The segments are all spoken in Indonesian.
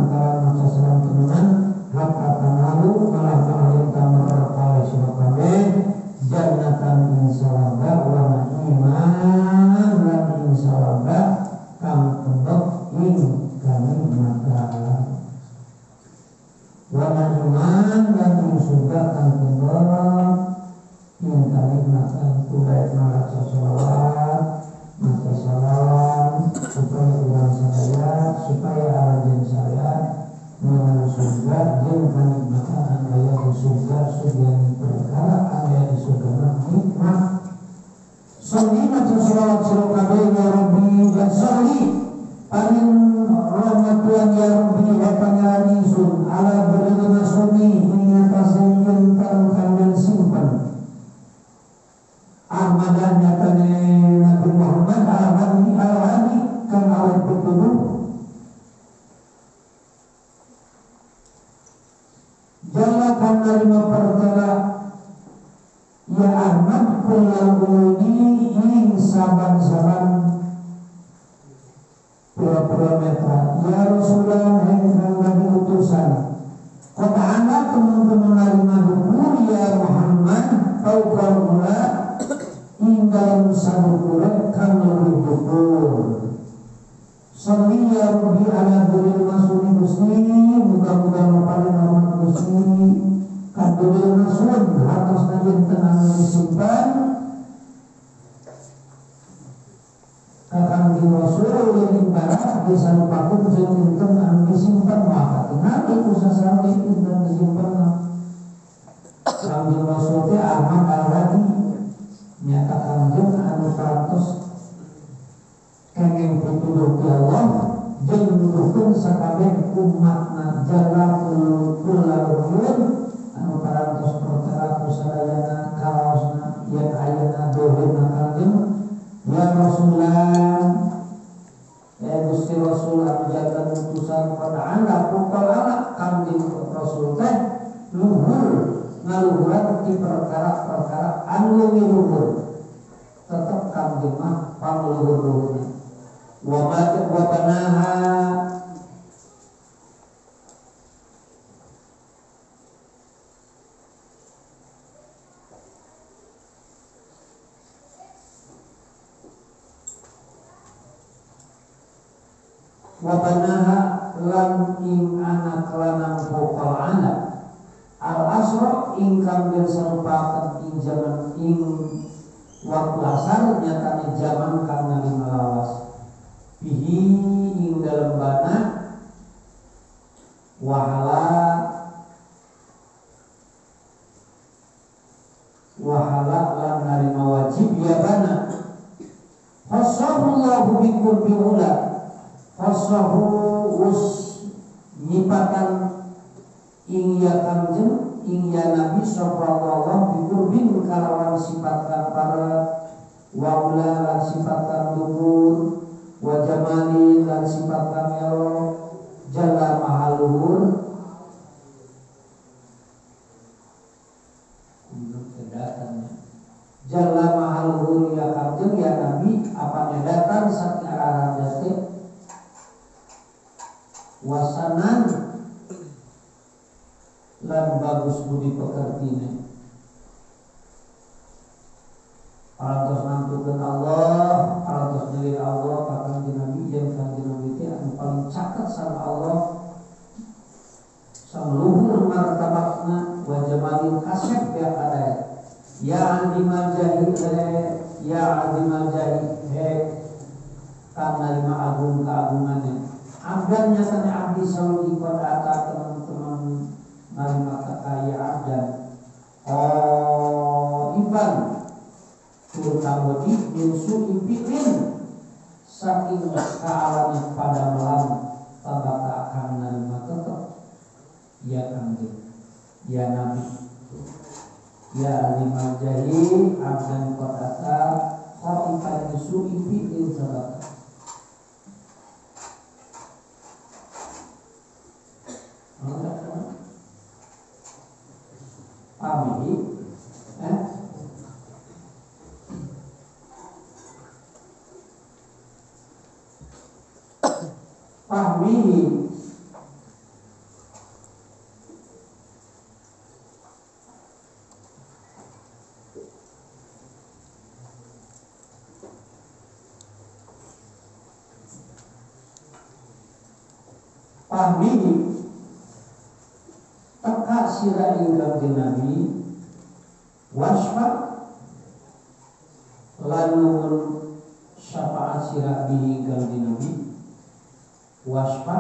lantaran maca salam temenan hatta tanalu malah kalian tamar perkara sira kabeh jannatan insyaallah wa iman lan insyaallah kang tembok ing kami mata wa iman lan surga kang tembok ing kami mata kulit maca selawat maca salam supaya orang supaya alajen saya mengenal surga jeung kanikmatan aya di surga sugian perkara aya di surga nikmat sholli maca selawat sira kabeh ya rabbi dan sholli paling rahmatullahi ya rabbi wa panjang sun ala berlana sholli ing atase yen kang simpen ahmadanya kane Nabi Muhammad al-hadi kang awet petunjuk jalakan nerima perkara ya Ahmad kullal umudi ing saban-saban pura-pura metra ya Rasulullah yang kang utusan kota anak teman-teman nerima dukur ya Muhammad tau kaula ing dalam sadukure kang lebih dukur sholli ya rabbi ala dzuril masuni gusti mudah-mudahan paling rahmat gusti kadulil masun hartos najen tenang disimpan kakang di rasul yang barat bisa lupakan jeung tenang disimpan maka tenang itu sasame dan disimpan sambil rasul teh Ahmad al-Hadi nyatakan jeung anu parantos kenging pituduh ti Allah jeung nuduhkeun sakabeh umatna jalakul kullun anu parantos perkara kusadayana kalaosna yen ayeuna dohirna kangjeng ya Rasulullah ya Gusti Rasul anu jaga utusan pada anda pukul ala kangjeng Rasul teh luhur ngaluhuran ti perkara-perkara anu luhur tetep kangjeng mah pangluhur-luhurna wa banaha lan ing anak lanang fokal anak al-asra ingkang berserupakan ing zaman ing waktu asar nyatanya zaman karena lawas bihi ing dalam bana wahala lan narima wajib ya bana khasahullahu bikum bi'ula khasahu us nyipatan ing ya kanjeng ing ya nabi sallallahu biqurbin kalawan sifatan para waula lan sifatan luhur wa jamali lan sifatan elo jalla mahaluhur jalla mahaluhur ya kanjeng ya nabi apanya datang saking arah jate wasanan lan bagus budi pekertine parantos nantukeun Allah parantos nyeulir Allah ka kanjeng Nabi jeung kanjeng Nabi teh anu paling caket sama Allah sama luhur martabatna wa jamalil kasep ya ada ya andimal jahil ya andimal jahil kana lima agung keagungannya abdan nyatanya abdi sawi kodata teman-teman narima kaya abdan iban turkamodi binsu impilin saking kealami pada malam tabata akan narima tetap ya kanjeng ya nabi ya lima jahil abdan kodata iban binsu impilin sabata pahmi pahmi Fahmihi teka sira ing kanjeng Nabi wasfa lan nuhun syafaat sira bihi kanjeng Nabi wasfa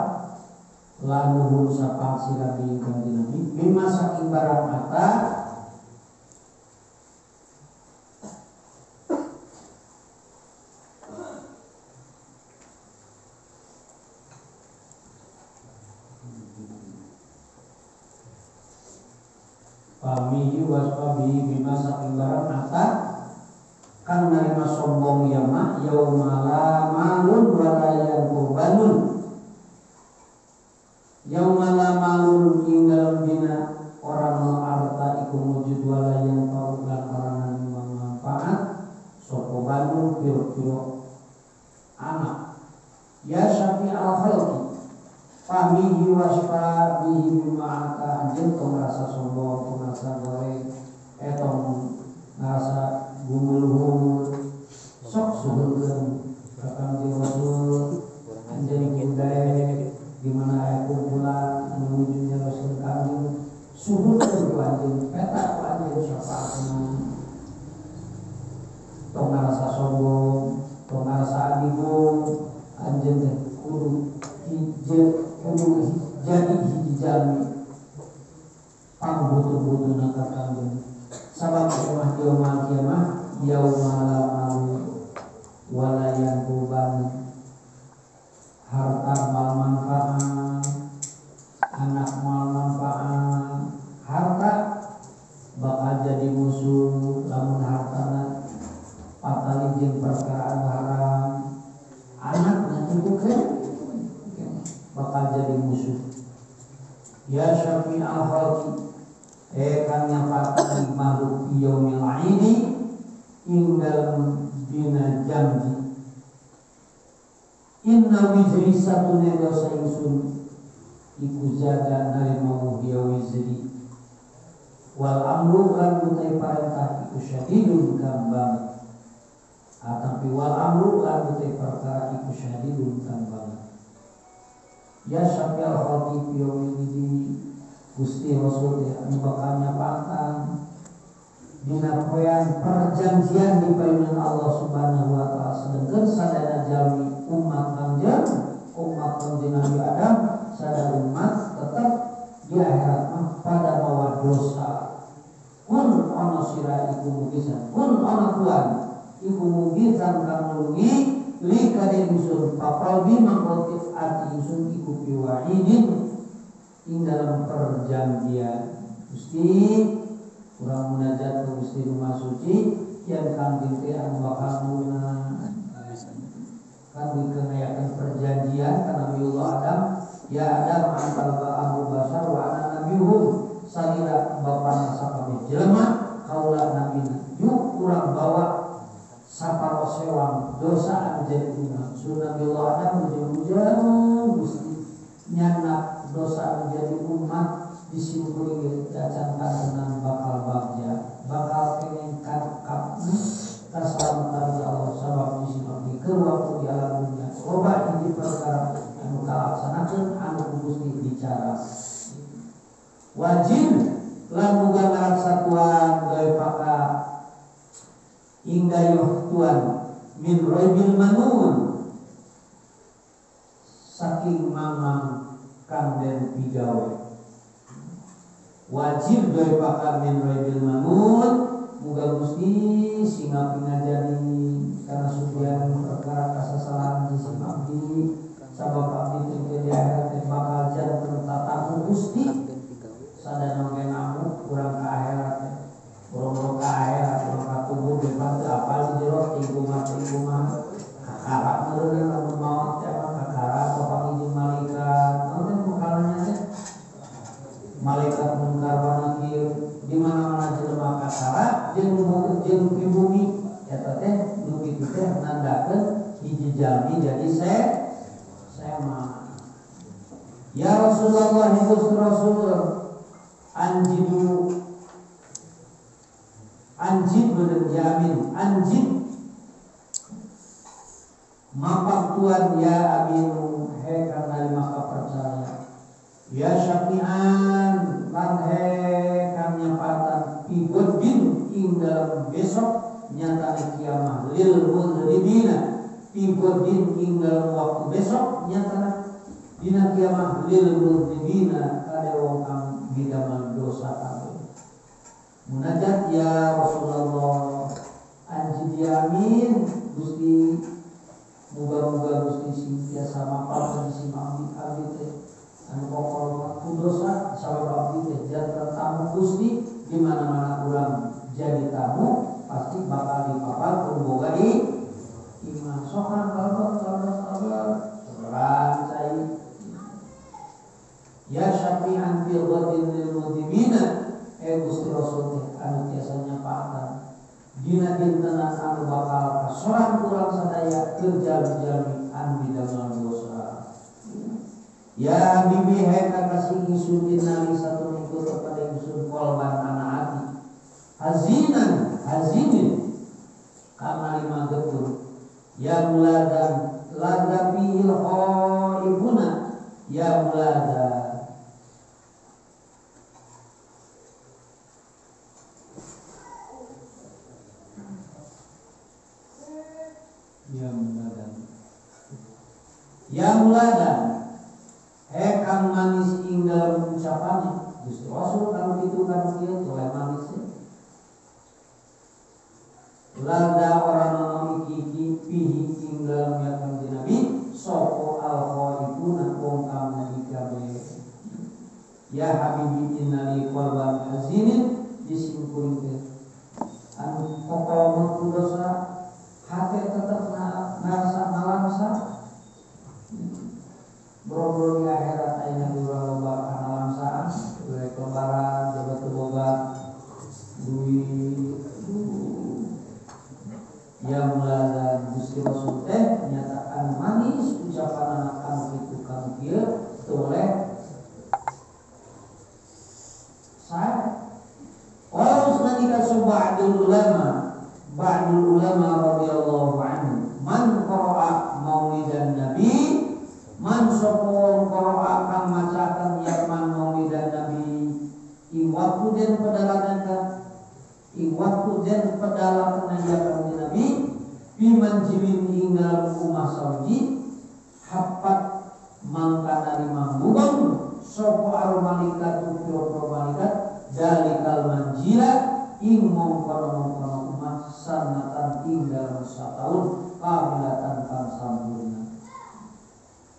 lan nuhun syafaat sira bihi kanjeng Nabi bima saking barang ata Famihi wasfabihi bima saking barang ata kang narima sombong yama yaumala malun walayan kurbanun yaumala malun ing dalam dina orang harta iku wujud walayan paulan orang manfaat sopo banun piro-piro anak ya syafi al-khalqi Fahmihi wasfabihi bima ata anjir tong rasa sombong tong rasa goreng tong rasa gumul-gumul sok suhulkeun kakang jeung Rasul anjeun budaya gimana aya kumpulan anu nujunya Rasul kami suhulkeun ku anjeun peta ku anjeun syafaatna tong rasa sombong tong rasa adigung anjeun teh kudu jadi hiji jami pangbutuh-butuh nakar kambing sabab kemah yaumal kiamah yaumala malu walayan kuban harta mal manfaat anak mal manfaat harta bakal jadi musuh lamun hartana patali jeung perkara haram anak nanti bukan bakal jadi musuh ya syafi al-khalqi kang nyapatan makhluk yaumil aidi ing dalem dina janji inna wizri satune dosa ingsun iku zaga narima muhya wizri wal amru lan utai parentah iku syadidun kambang tapi wal amru lan utai perkara iku syadidun kambang ya syafi'al khalqi ini Gusti Rasul anu bakal nyapatan dina poean perjanjian di paeungan Allah Subhanahu wa taala sedengkeun sadaya jalmi umat kanjeng umat kanjeng Nabi Adam sadaya umat tetap di akhirat pada mawa dosa kun ana sira iku mugisan kun ana Tuhan iku mugisan kang nulungi li kadhe usul papal bi mangkotif ati usul iku piwahidin ing dalam perjanjian Gusti kurang munajat ke Gusti rumah suci yang kambing teh anu bakal muna kan dikenayakan perjanjian kana Nabiullah Adam ya Adam antal ba'ahu basar wa ana nabiyuhum salira bapana sakabeh jelema kaula nabina yuk kurang bawa saparo sewang dosa anu jadi umat sunah Nabiullah Adam ujung-ujung Gusti nyana dosa menjadi umat disimpul dacankan dengan bakal bagja bakal pengen kakap keselamatan Allah sabab disimak di waktu di alam dunia loba ini perkara anu kalaksanakeun anu Gusti bicara wajib lan muga ngaraksatuan gawe paka hingga Tuhan min roibil manun saking mamang kang den pigawe wajib dari pakar min roibil manun muga Gusti singa pingajani karena sudian perkara kasasalahan di abdi sabab abdi teh di akhirat bakal janten tatamu Gusti sadana ge namu kurang ka akhirat urang ka akhirat urang ka kubur depan teh apal di jero tingkumah harap meureun lamun maot teh kakara bapak izin malaikat naon bukannya teh malaikat munkar wa nakir di mana-mana jelema kakara jeung pribumi eta teh nu kitu teh nandakeun hiji jalmi jadi sema ya Rasulullah Gusti Rasul anjid bener jamin anjid mapak Tuhan ya aminu he karena maka percaya Ya syafi'an langhe kang nyapatan pigodin ing dalam besok nyatane kiamah lil mudhibina pigodin ing dalam waktu besok nyatane dina kiamah lil mudhibina kada wong kang bidamel dosa kabeh. Munajat ya Rasulullah anji diamin Gusti muga-muga Gusti sentiasa mapal si abdi teh anu pokok waktu dosa sabab abdi teh jantan tamu Gusti di mana-mana urang jadi tamu pasti bakal dipapar kun boga iman sokan sabar cai ya syafi'an fil ghadin lil mudhibina Gusti Rasul teh anu tiasa nyapaatan dina dintenan anu bakal kasoran urang sadaya kerja-jami anu bidamel dosa. Ya bibi hai kakasih ingsun innali satu ikut kepada ingsun kolban anak hati hazinin karena lima getur ya muladan laga bihil ibuna ya muladan ya muladan kang manis ing dalam ucapannya Gusti Rasul kalau gitu kan kieu oleh manisnya lada orang ngomong iki pihi ing dalam yakang Nabi soko al-khaifuna wong kang dikabe ya habibi innali qalban hazinin disingkuring teh anu pokok dosa hati tetap ngerasa nalangsa bro-bro di akhirat ayeuna dua loba kana langsaan oleh kelebaran jabat boga duit ya muladan Gusti Rasul teh nyatakan manis ucapan anak anu kitu kanu kieu oleh saya walau senajan ba'dul ulama radhiyallahu anhu man qara'a maulidan nabi man sopon qara'a kang macakan yaman maulidan nabi ing waktu den pedalakan yakan nabi biman jimin ing dalam rumah saudi hapat mangkana limang bubang sopo aromalikat ukiro malaikat dalikal manjila ing mongkono umat sanatan ing dalam satahun kamilatan kang sampurna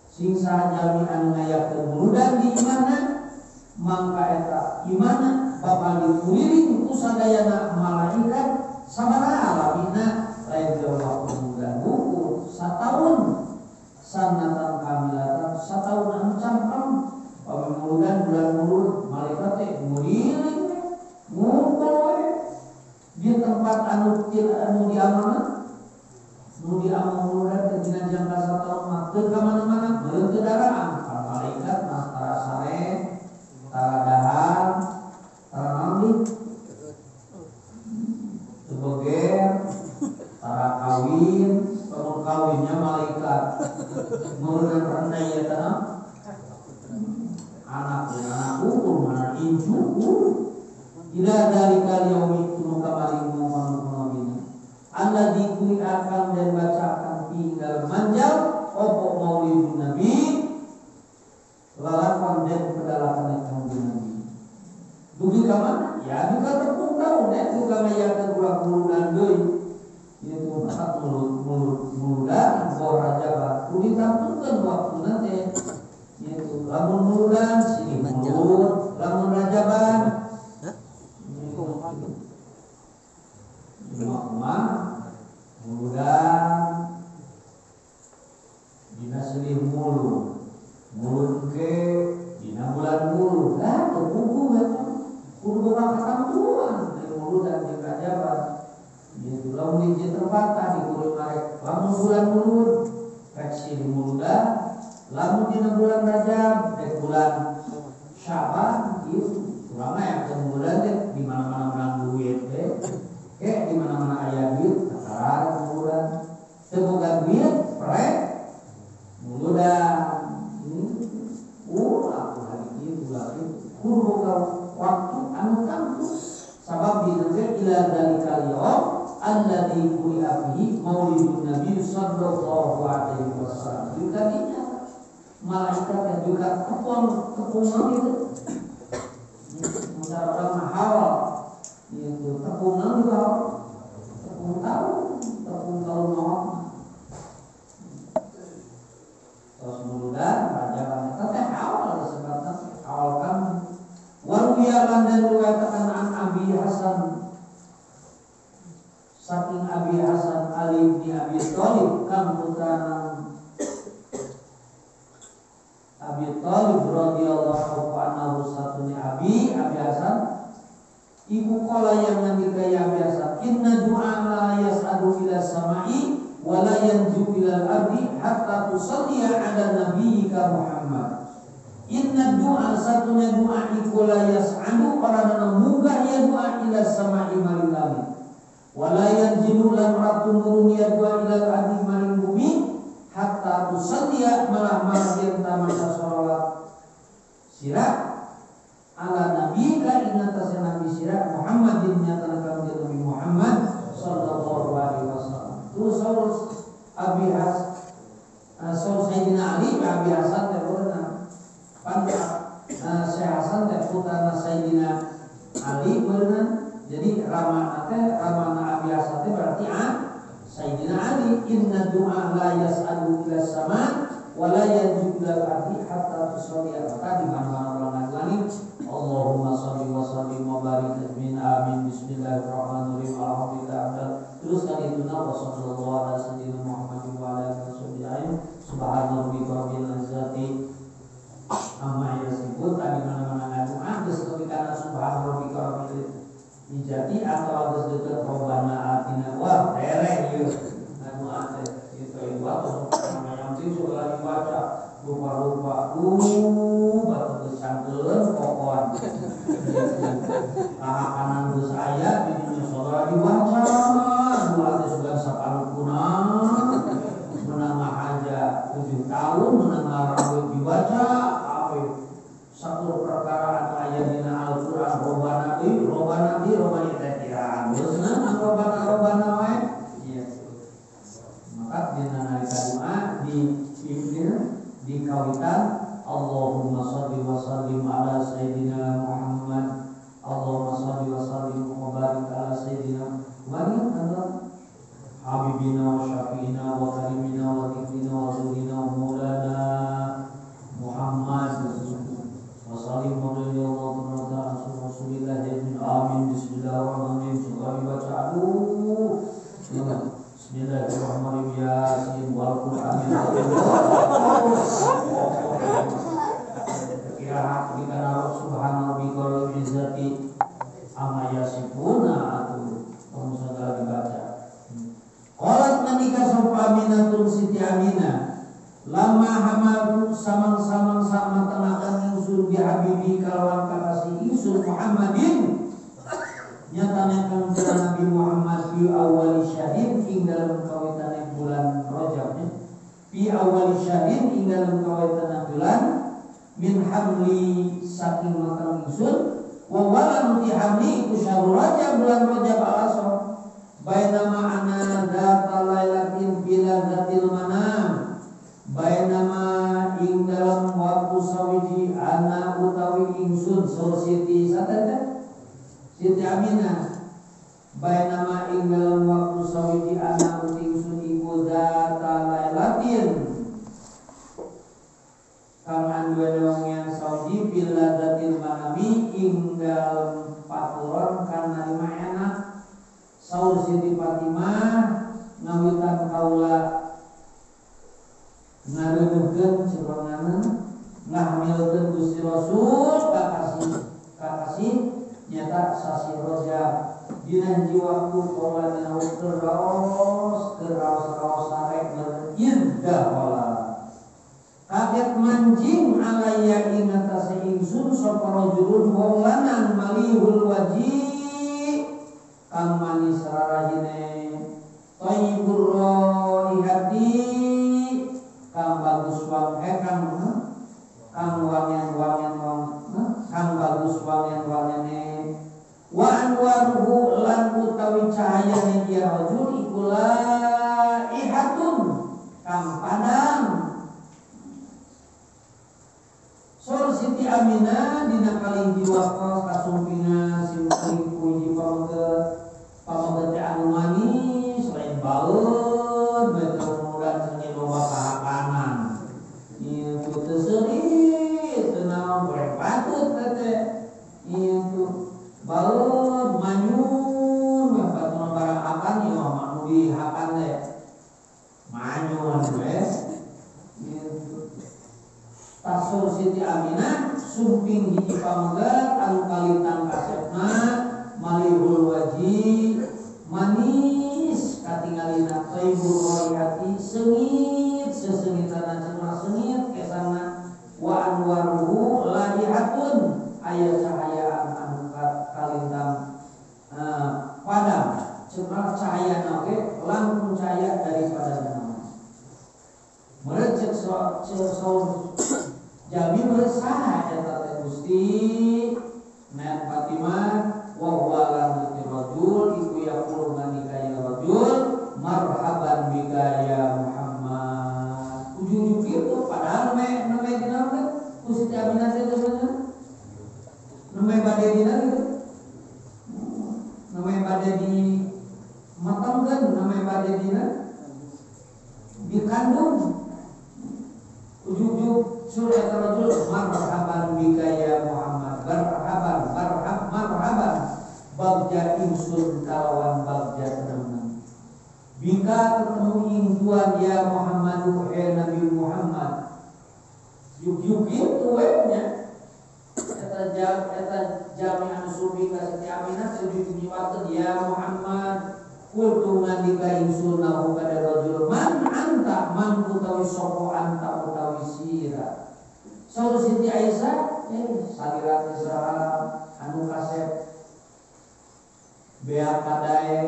sing sajami anu ngayakeun muludan di imana mangka eta imana bakal dikuliling ku sadayana malaikat sabaraha alamina lain waktu muludan buku satahun sanatan kamilatan satahun anu campam pamuludan bulan mulud malaikat teh nguliling ngumpul di tempat anu diamanat nu diamanat muludan teh dina jangka satahun mah teu ka mana-mana beureum kendaraan para malaikat mah tara sare tara dahar tara mandi teu beger tara kawin pamun kawinnya malaikat muludan rendah ya tanah anak ukur mana inju ila dalikal yaumi tunu kamari muhammad alladzi qur'an dan bacakan tinggal manjal opo maulidun nabi lalapan dan pedalakan kanjeng nabi dugi ka mana ya duga tepung taun duga mayakeun urang muludan deui ieu mah muludan bor rajabat kudu ditampukeun waktuna teh ieu lamun muludan sini mulud lamun rajaban muludan dina selih mulud ke dina bulan mulud lah terkumpul kudu bakal katamtuan dari muludan jeung rajaban ieu lamun di tempatna di kudu marek lamun bulan mulud rek silih muludan lamun dina bulan Rajab rek bulan Syaban ieu urang aya muludan teh di mana-mana menang duit teh di mana-mana aya duit kasaran muludan teu boga duit prek muludan aku hari ieu kurbuka waktu anu kampus sabab dinenge ila dalikal yaum alladzi quri'a fihi maulidun nabi sallallahu alaihi wasallam. Tadinya malaikat yang juga kepungan itu mendapat mahal itu kepungan juga tepung tahun mau terus mudah raja wanita teh awal disebutkan awal kan waruyalan dan riwayatkan an Abi Hasan saking Abi Hasan Ali bin Abi Thalib kang putra Abi Thalib radhiyallahu anhu satunya Abi Hasan ibu kala yang nabi kaya Abi Hasan inna du'a la yas'adu ila samai wa la yanju ila al-ardi hatta tusalliya ala nabiyyika Muhammad. Inna du'a satunya doa iku la yas'adu qarana munggah ya doa ila samai maring langit. Wa la yanzilu lan ratu nurun ya doa ila al-ardi maring bumi hatta tusalliya malah yen tamasa sholawat sirah ala nabiyyika inna tasana nabi sirah Muhammadin nyata nabi Muhammad sallallahu alaihi wasallam. Terus Abi Hasan Sayyidina Ali Abi Hasan terurna pada Syekh Hasan teh putra Sayyidina Ali beurna jadi ramana Abi Hasan teh berarti Sayyidina Ali inna du'a la yas'alu ila sama wa la yanju ila al-ardi hatta tusalli maka di mana-mana ulangan langit Allahumma shalli wa sallim wa barik amin bismillahirrahmanirrahim alhamdulillah. Terus kali itu wa sallallahu ala sayyidina Muhammad wa ala alihi wasallam subhana rabbika rabbil izzati amma yasifun. Tadi mana-mana doa geus ketika subhana rabbika rabbil izzati atau geus deukeut robbana atina wah tereng ieu doa teh itu waktu namanya penting sudah dibaca rupa-rupa batu geus sangkeun pokon kanan geus aya di saudara dibaca doa sudah saparukuna menengah aja 7 tahun menengah rawit dibaca apa satu perkara anu aya dina Al-Qur'an robana teh kiraan beusna robana wae iya maka dina nalika doa di kawitan Allahumma shalli wa sallim ala sayyidina Muhammad Allahumma shalli wa sallim wa barik ala sayyidina Muhammad habibina wa syafiina wa karimina wa dhikrina wa zurina wa maulana Muhammad wa sallim wa sallallahu ala rasulillah amin bismillahirrahmanirrahim. Coba dibaca bismillahirrahmanirrahim yasin wal qur'anil hakim kira kita subhana rabbika rabbil izzati amma yasifuna atau segala dibaca. Qalat nanika sapa Aminatun Siti Aminah lama hamadu samang-samang sama tenakan ingsun bi habibi kalawan kakasih ingsun Muhammadin nyatane kang Nabi Muhammad fi awal syahid ing dalam kawitane bulan Rajab fi awal syahid ing dalam kawitane bulan min hamli saking makam ingsun wa walan fi hamli ku syahrul Rajab bulan Rajab al-asr bainama ana data lailatin bila datil manam bainama ing dalam waktu sawiji ana utawi ingsun so Siti satete Siti Aminah bainama ing dalam waktu sawiji ana ingsun ibu data lailatin kang anduwe wong sawiji bila datil manami ing dalam paturon kana lima anak saur Siti Fatimah ngawitan kaula ngareuneukeun ceronganna ngahmilkeun Gusti Rasul kakasih nyata sasi Rajab dina hiji waktu kaula dina raos sarek iddah wala kaget mancing alaya ing atase ingsun sapa rajulun wong lanang malihul wajih kang manis rarahine thayyibur raihati kang bagus wang kang wangen bagus wangen-wangene wa anwaruhu lan utawi cahayane dia rajul ikula ihatun kang padang. Sur Siti Aminah dina kali diwakos kasumpingan simkuring puji pamaget anu manis lain baeud betul mudah seni loba kahakanan ieu teu seuri teu naon goreng patut teh ieu baeud manyun batur barang akan ieu mah nu dihakan teh manyun we ieu Tasur Siti Aminah sumping hiji pamaget anu kalitang kasepna malihul waji manis katingalina thayyibul raihati sengit sesengitana cenah sengit kesana wa anwaruhu laihatun aya cahayaan anu kalintang padam cenah cahayana oge langkung cahaya daripada nama merecek saur Jami meresah eta teh Gusti Nen Fatimah wa huwa lan rajul iku yaqulu manika ya rajul marhaban bika ya Muhammad. Ujung-ujung kitu padahal neme dina teh Gusti Aminah teh sebenarnya neme bade dina gitu. Neme bade di matangkeun neme bade dina dikandung ujung-ujung surah Al-Rajul marhaban bika ya Muhammad marhaban bagja insun kalawan bagja tenang bika ketemu intuan ya Muhammadu Nabi Muhammad yuk itu webnya eta jami'an subi ka Siti Aminah seujung nyiwakeun ya Muhammad kultu ngandika insun lahu kada rajul man anta man utawi sapa anta utawi sira saur Siti Aisyah salirat Israel anu kasep beak kadae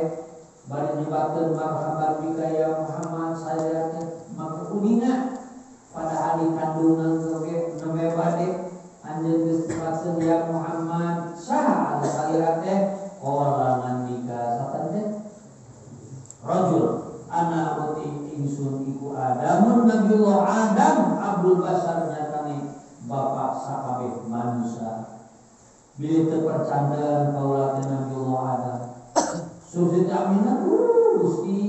bari nyebatkeun marhaban bika ya Muhammad saya teh maka kuninga padahal dikandungan ge neme bade anjeun geus nyebatkeun ya Muhammad saha anu salirat teh qala ngandika saten teh rajul ana uti insun iku Adamun Nabiullah Adam Abdul Basar nyatane bapak sakabeh manusia bila terpercandan kaula Nabiullah Adam Siti Aminah Gusti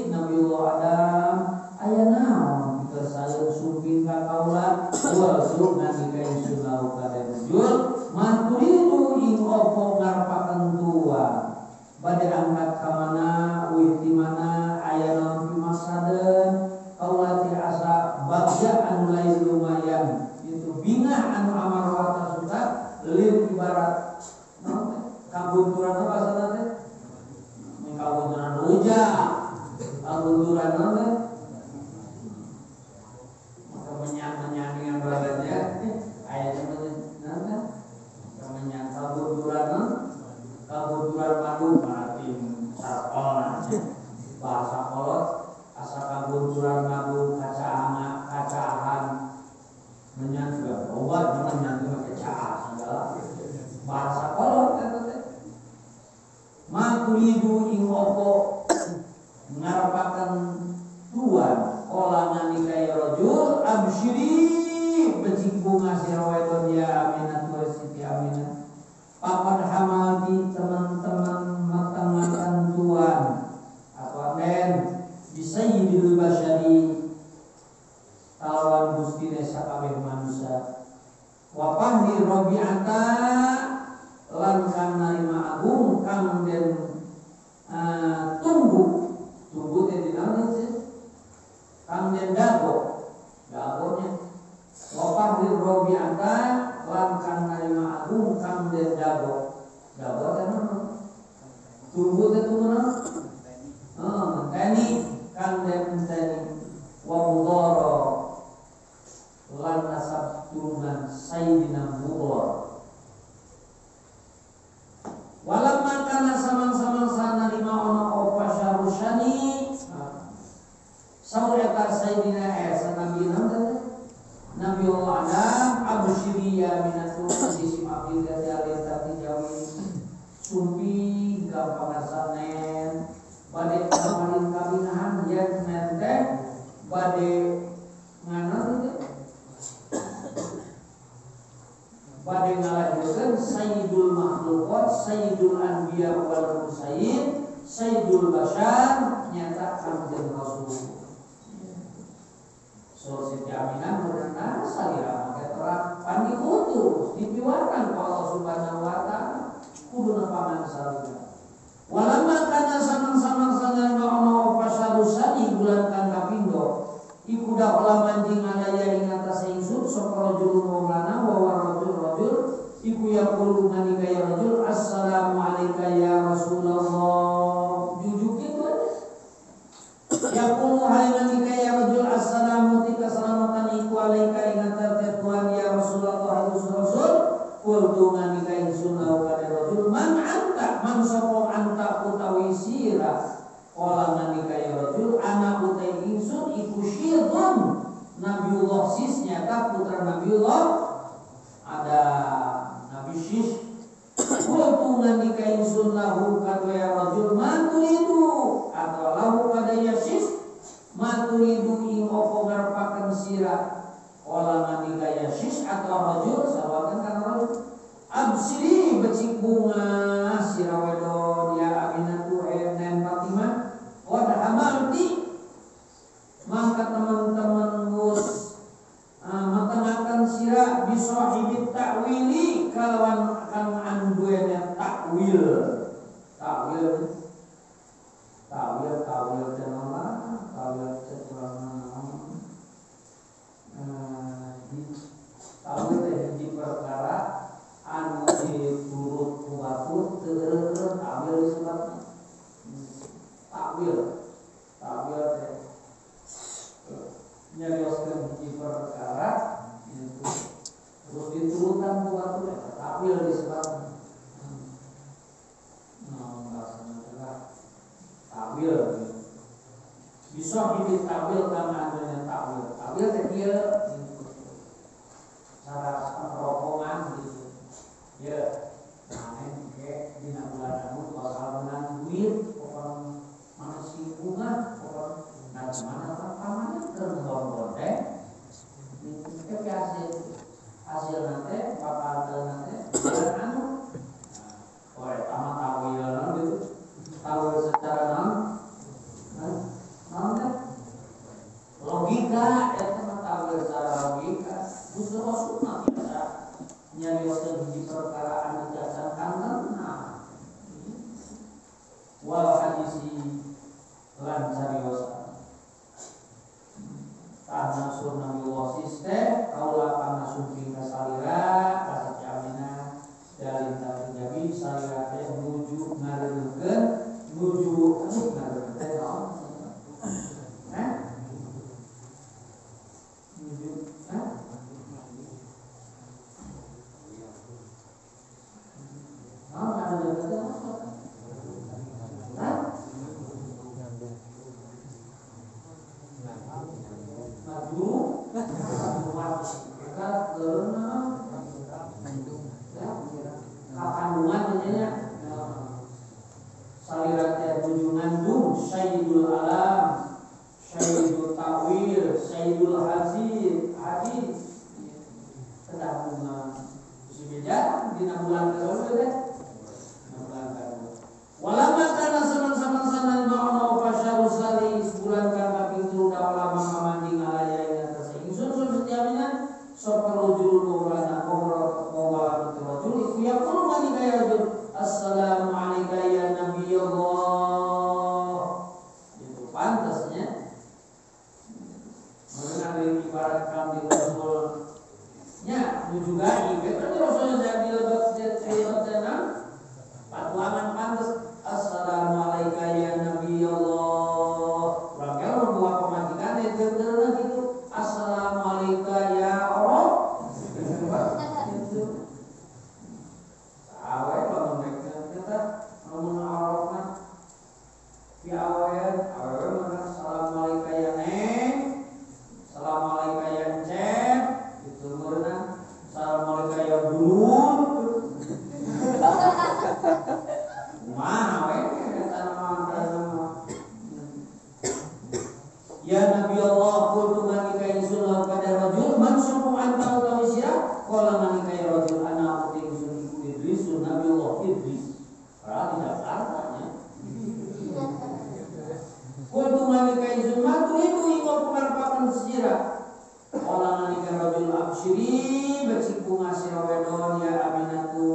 Nabiullah Adam aya naon kita sayang sumping ka kaula wa suruh ngandika insun lahu kada rajul maturidu ing opo ngarepaken tua bade angkat ka mana uih di mana aya naon pimaksadeun kaula teh asa bagja anu lain lumayan itu bingah anu amarwata suta leuwih ibarat kabunturan apa asana teh kabunturan rujak kabunturan teh maka menyang dengan badannya aya sebenarnya namanya kabunturan madu berarti sarpol bahasa kolot asa kabunturan madu kacahan menyang juga obat menyang juga kecah segala bahasa kolot eta teh maturidu ing opo ngarepaken tuan olangan nikah rajul absyiri becik bunga sirawaidon ya Aminah wa Siti Aminah papan hamalti teman-teman matangan tuan atau aten bisa yidil basyari talawan Gusti desa kabeh manusia wapah di Robi'ata lan kang narima agung kang den tunggu teh dinaon sih kang den dagonya wapah di Robi'ata lan kang narima agung kang den dago teh tunggu teh tunggu menteni kang den menteni wa mudhara lan nasab turunan Sayyidina Mudhar walam makana samang-samang sana lima ono opa syarushani saur eta Sayyidina Nabi Allah Adam Abu Syiriya minatul sisi abdi teh alita ti jawi sumpi gampang sanen bade ngamalin kabinahan yen nen teh bade nganon teh bade ngalahirkeun sayyidul makhluqat sayyidul anbiya wal mursalin sayyidul bashar nyata kanjeng rasul. So Siti Aminah berenang salira make terang pandi utus dipiwarkan ku Allah Subhanahu wa taala kudu nepangan salira. Walamma kana samang-samang sanan ma'ama fasyadu sani bulan kang kapindo iku dah ulah manjing alaya ing atas ingsun sapa rajul wong lanang wa rajul iku yaqulu manika ya rajul assalamu alayka ya Rasulullah jujuk itu yaqulu hai manika ya rajul assalamu tika salamatan iku alayka ing atas Tuhan ya Rasulullah Rasul qultu manika ingsun kana rajul man anta man sapa anta utawi sira qala manika ya rajul ana utai ingsun iku syidun Nabiullah Sis nyata putra Nabiullah ada Nabi Sis qultu manika ingsun lahu kana ya rajul man turidu atau lahu kada ya Sis man turidu ing opo ngarepaken sira qala manika ya Sis atau rajul sawakan kana rajul absiri becik bunga sirawedo dia Aminatu dan Fatimah qad hamalti maka teman-teman mus matengaken sira bisahibit takwili kalawan kang anduene takwil tenala takwil takwil hiji perkara anu diturut kubatur teu takwil disebutna takwil teh nyarioskeun hiji perkara terus diturutan kubatur takwil disebutna takwil bisa hidup takwil karena adanya takwil teh kieu cara pengrokongan gitu ya main ke dina bulan anu bakal menang duit pokon manusia bunga pokon nah mana pamannya keur ngondek itu hasil nanti bakal nanti bulan anu oleh tamat takwil gitu takwil secara logika eta mah takwil secara logika justru rasulna biasa nyarioskeun hiji perkara anu jasan kangenna wal hadisi lan cariosan karena sunnah biwasis teh kaula panasumpi kasalira kasih Aminah dari tabi salira teh nuju ngareurkeun nuju ngareurkeun teh naon juga ibarat rasulnya jadi lebat Padahal di Jakarta ya. Kuntungan nikahin sunat itu ingin pemanfaatan sejarah. Orang nikahin rajul absyiri becik bunga sirawedon ya aminatu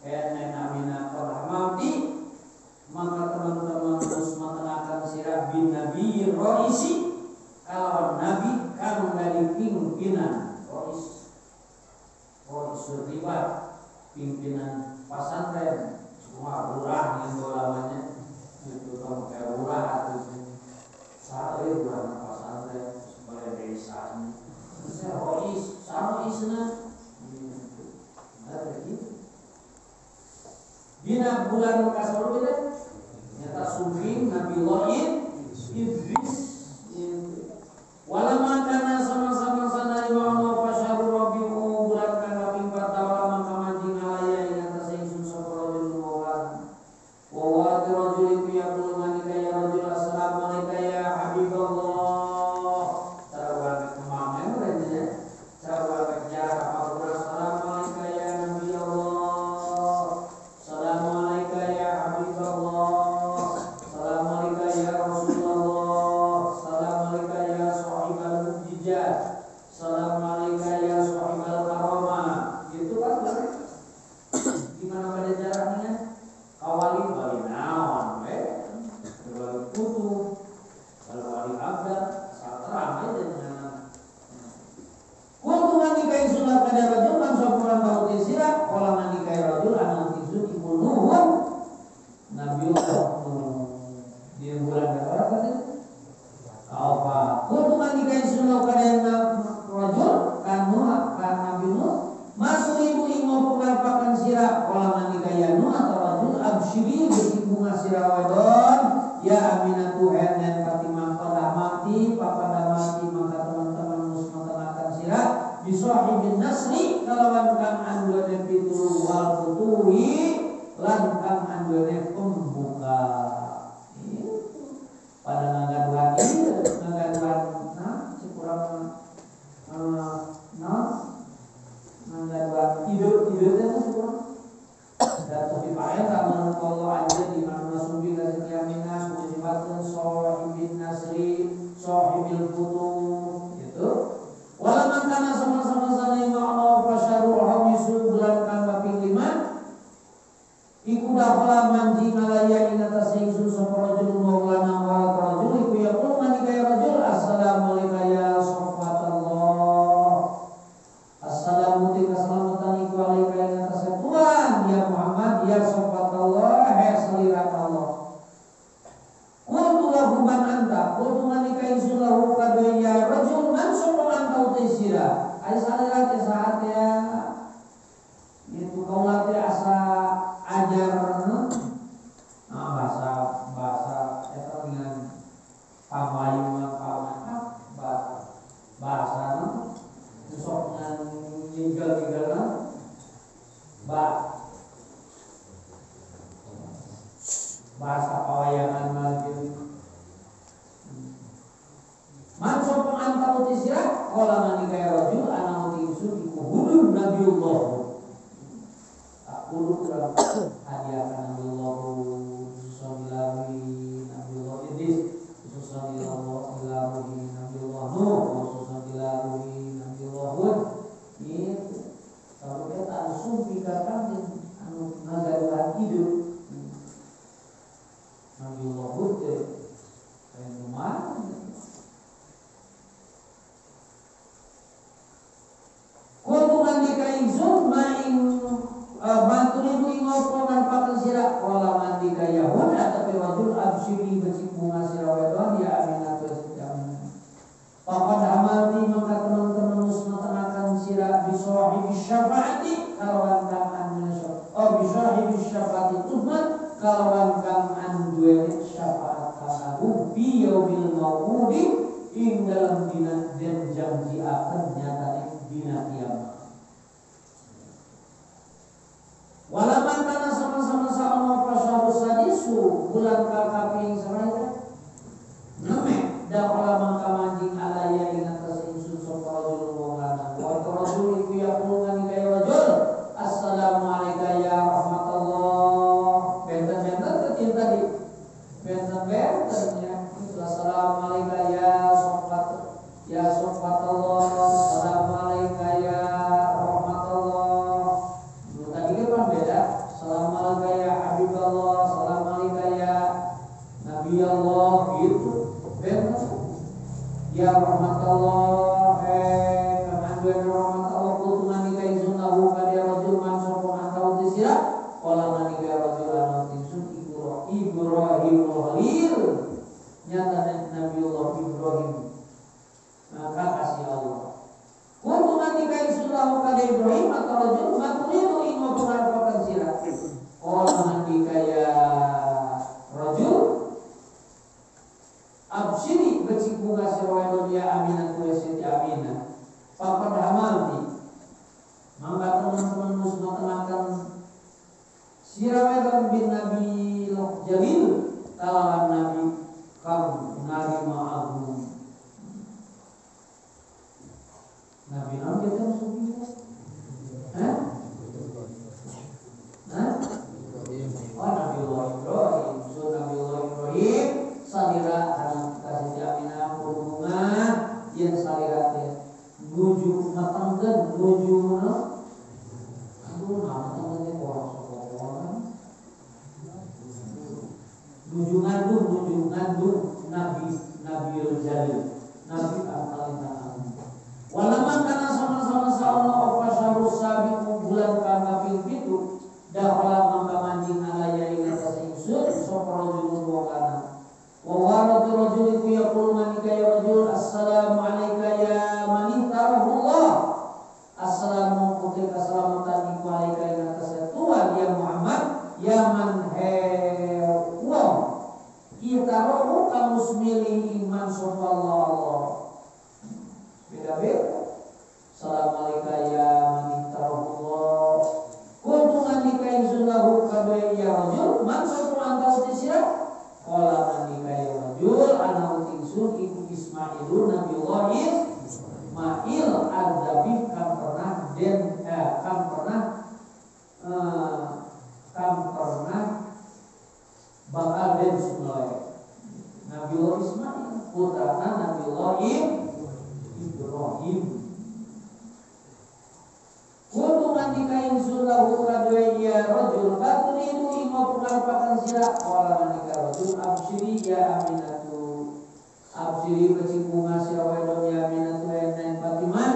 enen aminat rahmati. Maka teman-teman terus mengenakan sirah bin Nabi Roisi. Kalau Nabi kan dari pimpinan Rois ribat pimpinan pesantren semua lurah yang namanya itu kamu kayak lurah atau saya lurah pesantren sebagai desa saya Rois sama isna ada gitu bina bulan kasar beda nyata sumbing Nabi Loin Idris walaman kana sama-sama sana imam pasyaru rabiu bulan kana pimpat walaman kamajing alaya ing atas ingsun sapa rajul muwad wa wa rajul yaqulu man ya rajul assalamu alayka ya habiballah cara kemamen rene cara jarak apa assalamu alayka ya nabi Allah assalamu alayka ya habiballah assalamu alayka ya rasulullah assalamu alayka ya assalamualaikum ya sahibal karomah gitu kan gimana pada caranya kawali bali naon bali putu bali abad asal terang aja dengan kuntungan nikahin sunat pada rajul man sopuran bau tisira kolangan nikahin rajul anak tisu ikul nuhun Nabiullah di bulan berapa tadi apa kuntungan nikahin sunat pada rajul kanu akan Nabi Nuh masuk ibu ingin mengapakan sirah kolangan nikayanu atau rajul absyiri besi bunga sirah wedon ya aminatu henen fatimah pada mati papada mati maka teman-teman mus mengenakan sirah bisohibin nasri kalawan kang andone pitu wal putuhi lan kang andone pembuka pada ngagaduhan ini ngagaduhan sekurang ide itu semua dan lebih payah karena kalau aja di mana sumbi kasih yaminan musibatkan sohibin nasri sohibil putu gitu walaman karena sama-sama sana Allah pasyaru hamisu bulan kan kaping 5 iku dakhala manji ngalaya ing atas ingsun sapa rajul maulana wa rajul iku yaqul manika ya rajul assalamu alayka ya Assalamualaikum keselamatan iku alaika ing atas Tuhan ya Muhammad ya sofatullah ya selirat Allah kuntulah huban anta kuntungan nikahin sulahu kadoi ya rajul man sopong anta utisira ay salirat ya saat ya itu kau latih asa ajar bahasa itu dengan pamayungan bahasa sok tinggal bahasa pawayangan malih man sopong anta utisira kala manika ya rajul ana utingsu iku hudud nabiullah aqulu dalam hadiah nabiullah sallallahu nabiullah idris sallallahu ilahi nabiullah nuh sallallahu nabiullah hud itu kalau kita langsung dikatakan anu ngagaduhan hidup nabiullah hud kayak rumah kuntungan nikahin sun maing bantu ibu ingopon nampakan sirah kola mandi kayahun atau rajul absyiri becik bunga sirah wedon ya aminatu jamin pakad amati maka teman-teman musnatanakan sirah bisohibi syafaati kalawan kang anmeso bisohibi syafaati tuhman kalawan kang anduene syafaat kanahu biyaubil mawudi ing dalam dina dan janji akan nyatane dina kiamat walaman kana sama-sama sa'ama pasyaru sadisu bulan kakaping saraya neme dakhala mangka manjing alaya ing atas ingsun sapa rajul wong lanang wa rajul iku yaqulu ngani kaya rajul assalamu alayka ya rahmatullah sira qala manika rajulan tingsun Ibrahim Khalil nyata Nabiullah Ibrahim kasih Allah. Kuntu manika insyaallah kada Ibrahim atau rajul maturidu ing pengarpakan sira qala manika ya rajul absyiri becik bunga sira ya Aminah tu Siti Aminah papan hamalti mangga teman-teman musma tenakan sira bin Nabi Jalil kalawan Nabi kam narima agung Nabi naon kita musuh Hah? Oh Nabiullah Ibrahim so Nabiullah Ibrahim salira anak kasih Aminah bunga yang salira teh nuju matangkeun nuju aduh naon teh orang nuju ngandung Nabi Jalil Nabi Al-Qalinah walaman kana sama-sama sauna opa syahrus sabi bulan kana pitu dakhala mangka manjing alaya ing atas ingsun sapa rajulun wa kana wa waratu rajul iku yaqul manika ya rajul assalamu alayka ya man tarahullah assalamu putih keselamatan iku alayka ing atas Tuhan ya Muhammad ya man wa kita rohu kamus milih iman sapa Allah beda-beda assalamualaikum ya man tarahullah kuntu manika ingsun lahu kabeh ya rajul man sapa antau tisira qala manika ya rajul ana ingsun iku Ismailun Nabiullah Ismail adzabih kan pernah bakal den sunai Nabiullah Ismail putrana Nabiullah Ibrahim kuntu manika ingsun lahu kadue ya rajul baturidu ing pengarpakan sira qala manika rajul absyiri ya Aminatu absyiri becik bunga sira wedon ya Aminatu enen Fatimah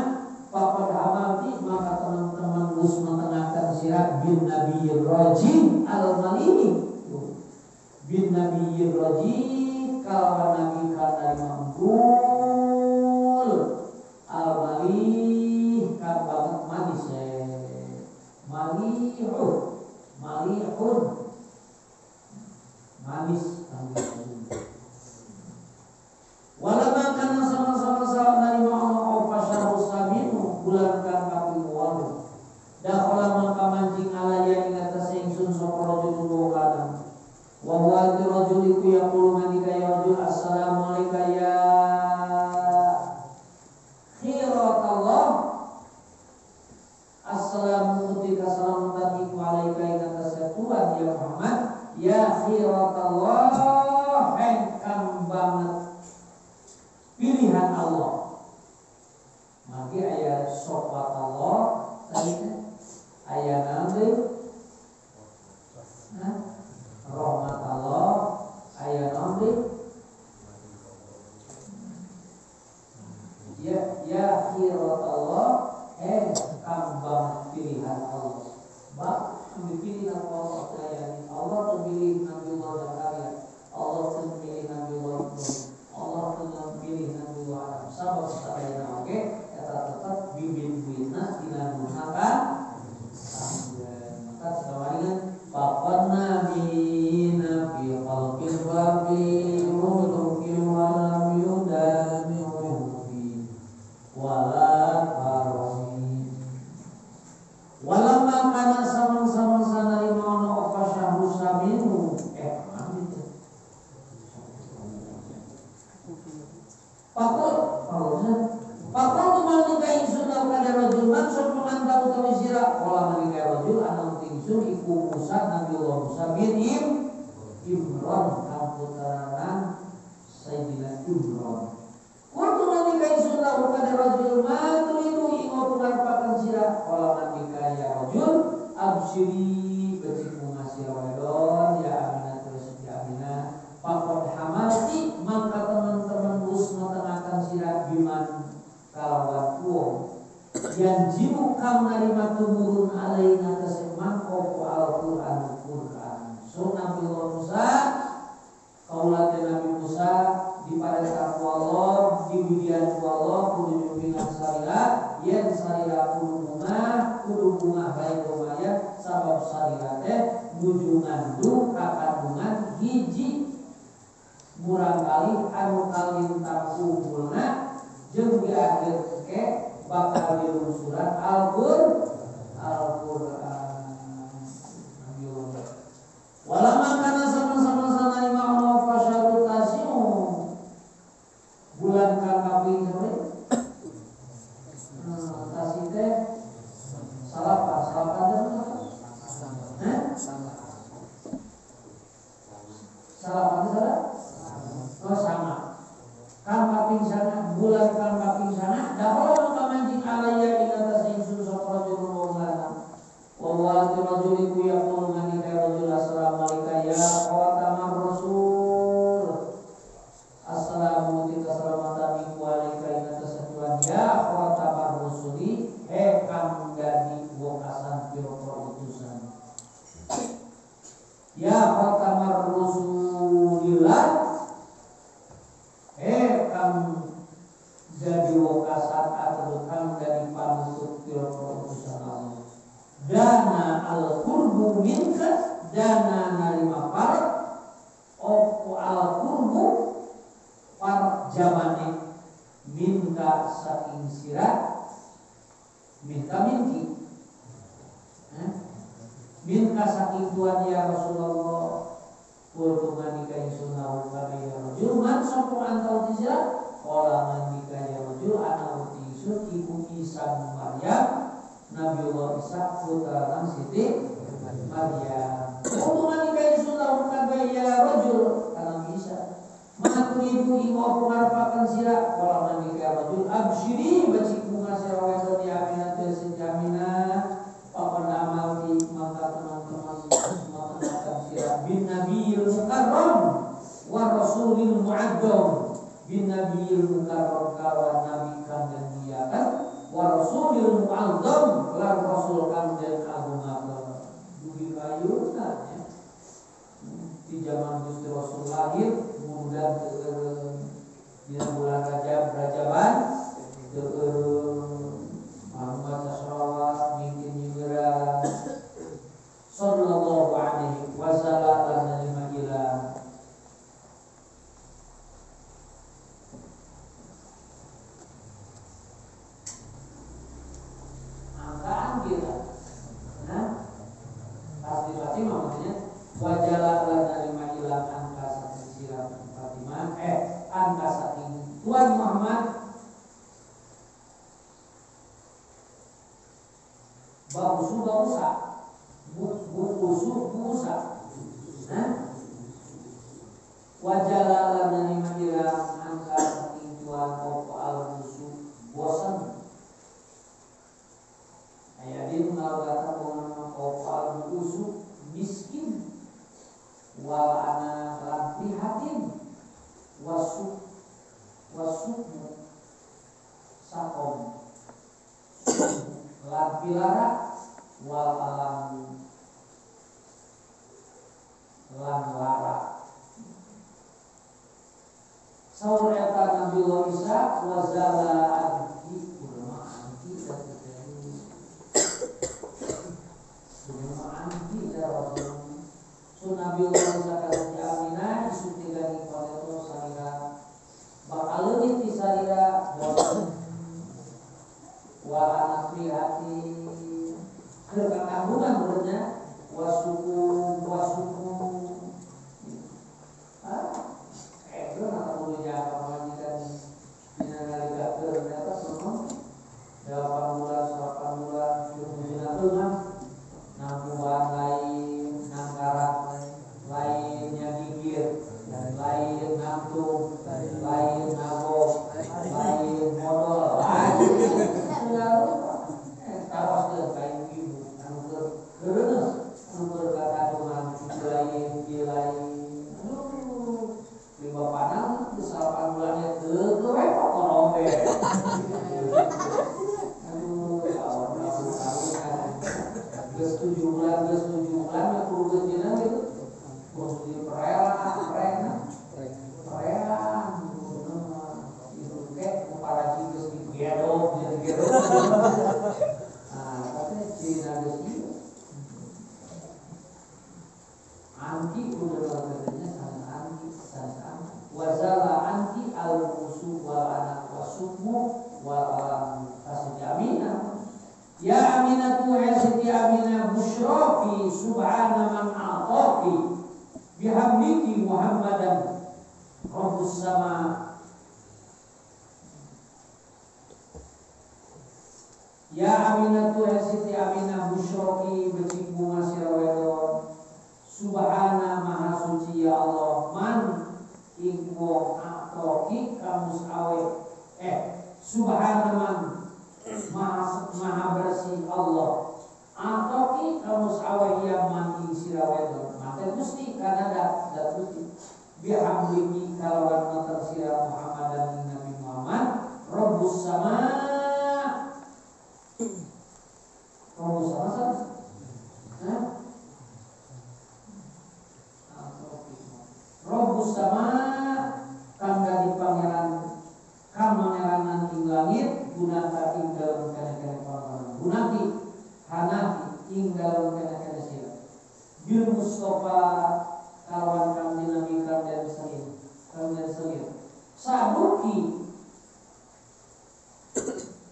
faqad hamalti maka teman-teman gus menengahkan sira bin Nabiyyir Rajim al-Malini bin Nabiyyir Rajim kalawan Nabi kana mangkul al-malih kan banget manis malihun manis walama kana sama-sama salat nari ma'ana opa syahrus sabinu bulan kan kaping 8 dakhala mangka mancing alaya ing atas ingsun sapa rajul kana wa huwa rajul iku yaqulu manika ya rajul assalamu alayka ya khiratallah assalamu tika salamatan iku alayka ing atas Tuhan ya Muhammad ya khiratallah hengkang banget pilihan Allah maki aya sofat Allah aya nabi rahmat Allah aya nabi ya khirat Allah kambang pilihan Allah bak dipilih Allah sayang Allah memilih Nabiullah Zakaria Allah memilih Nabiullah Ibrahim Allah memilih Nabiullah Adam sabab sadayana oke eta tetep bibit-bibitna dina gunakan maka sekawaringan bapak nabi nabi qalbil babi mudukil walam yudami ubi wala paroni walamma kana samang-samang sanari mauna opa syahrus sabinu Pakul tumanika ingsun kada rajul maksud pemantau utawi sira kala manika rajul ana ingsun iku Musa Nabiullah Musa bin Imran kaputranan Sayyidina Imran. Kuntu manika ingsun lahu kada rajul maturidu ing pengarpakan sira kala manika ya rajul absyiri becik bunga sira wedon ya Aminah terus ya Aminah pakot hamalti maka teman-teman bus mengenakan sira biman kalawan uang yang jimu kam narima tumurun alaina taseman opo al sarira teh nuju ngandung kakandungan hiji murang kali anu kalintang unggulna jeung di akhir ke bakal dilungsuran Al-Qur'an. Walama kana sama-sama sanalima ono fasyarut tasiu bulan kang kaping sore tasi teh salapan sama kang kaping sana bulan kang kaping sana daholo maka mancing alaya ing atas ingsun sapa rajulun wong lanang wa walatu rajuli ku yaqulu ngani ka rajul assalamu alayka ya khatamar rasul assalamu tika salamatan iku alayka ing atas Tuhan ya khatamar rasuli kang dadi wokasan pira-pira utusan ya khatamar rasulillah kang jadi wokasan atau kang dari panutup pira-pira utusan Allah. Dana al-qurbu minka dana narima parek opo al-qurbu parek jamane minka saking sirah minka minki minka saking Tuhan ya Rasulullah kultungan nikah sunnah kami ya rajul man sapa antau tisira qala man nikah ya rajul ana uti Yusuf ibu Isa Maryam Nabiullah Isa putra Siti Maryam kultungan nikah sunnah kami ya rajul ana Isa man ibu ibu pengarpakan sira qala man nikah rajul absyiri baci bunga sira wa sadiamina tasjamina apa nama di maka teman-teman bin nabiyil mukarram wa rasulil mu'azzam bin nabiyil mukarram kawan nabi kang den muliakan wa rasulil mu'azzam lan rasul kang den agungaken dugi kayuna di zaman Gusti Rasul lahir kemudian di bulan Rajaban maca sholawat mungkin nyugeran sallallahu alaihi wasallam dan lima ilah angkaan kita pasti maksudnya wajalah dan lima ilah angka satu sirat Fatimah angka satu Tuhan Muhammad bausa busa wajalala nani madira angka saking Tuhan opo al-busu bosan ayat ini mengalahkan pengenama opo al-busu miskin wal ana lan prihatin wasukmu sakom lan pilara wal alam lan lara saur eta Nabiullah Isa wazala anti ulama anti so Nabiullah Isa karunya Aminah isutigan ibadah sarira bakal leungit ti sarira wa anak prihati kekanggungan benernya wasuku itu nak dulunya apa majikan dina nalika ternyata semua 8 bulan jumlah dengan nampuan lain nangkaran lainnya anti udah katanya sangat anti wazala anti al musuh wal anak wasukmu wal alam kasih aminah ya aminatu ya siti aminah busyrofi subhana man a'taki bihamdiki muhammadan rabbus sama ya aminatu ya siti aminah busyrofi becik bunga sirawedon subhana maha suci ya Allah man ingwong a'taki kamus awe subhana man maha bersih Allah a'taki kamus awe yang man ing sirawedon maka gusti karena dat gusti bihamdiki kalawan mater sirah Muhammad dan Nabi Muhammad Rabbus sama Rabbus sama Rabbus sama kang dadi pangeran kang mangeranan ing langit gunaka ing dalem kana-kana pangaran gunaki hanaki ing dalem kana-kana sira bil Mustafa kawan kang dinamikan dan selir saduki